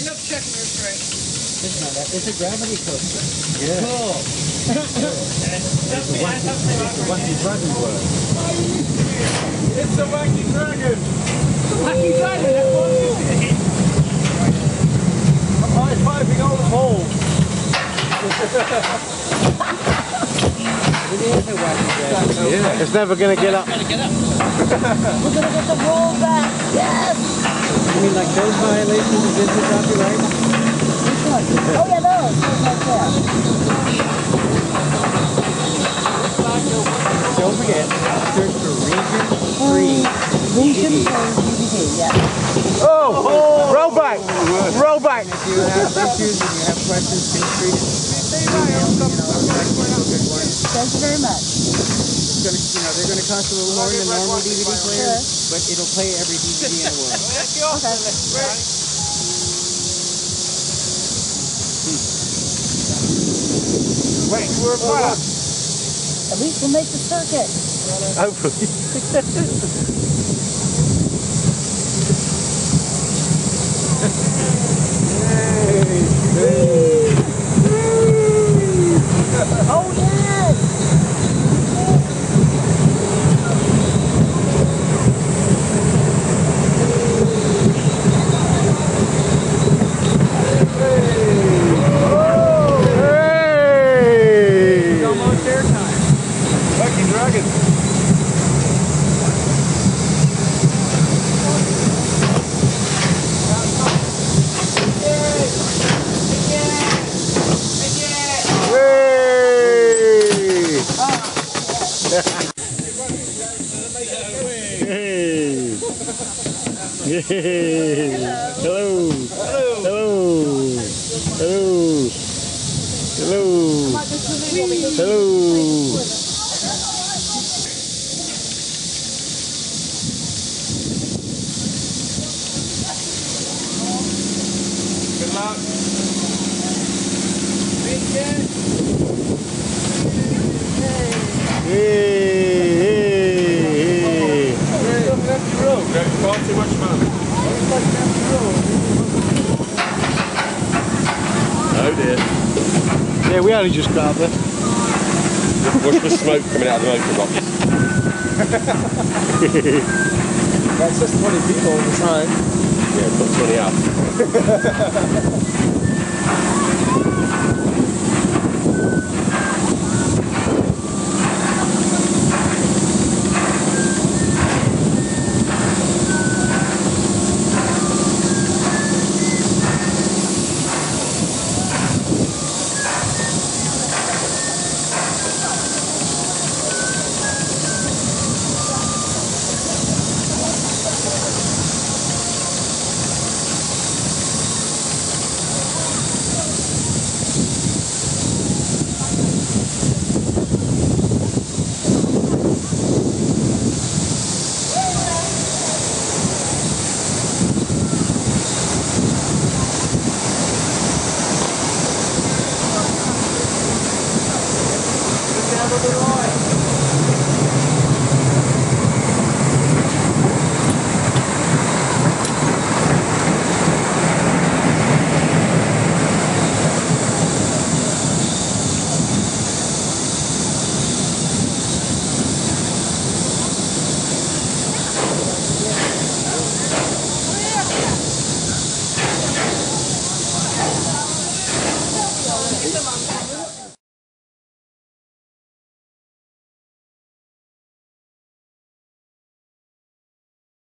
up checking your strength. It's a gravity coaster. Yeah. Cool. It's a wacky dragon word. It's a wacky dragon. Wacky dragon, that's what it is. I'm high-fiving all the holes. It is a wacky dragon. Yeah. It's never going to get up. We're gonna get the roll back. Yes. You mean like those violations of business copyright? Which one? Oh yeah, those. Right there. Don't forget, search for Region 3. Region 3 DVD, yeah. Oh! Roll back! Roll back! And if you have issues and you have questions, feel free to email me and I'll try to find a good one. Thank you very much. It's gonna, they're going to cost a little more than a normal DVD player, but it'll play every DVD in the world. Okay. Wait, we're apart. At least we'll make the circuit. Hopefully. Oh yes! It's almost airtime. Wacky dragon. Hey! Yay! Hello! Hello! Hello! Hello! Hello! Good luck! Far too much fun. Oh dear. Yeah, we only just got there. Watch the smoke coming out of the motor box. That's just 20 people all the time. Yeah, put 20 up.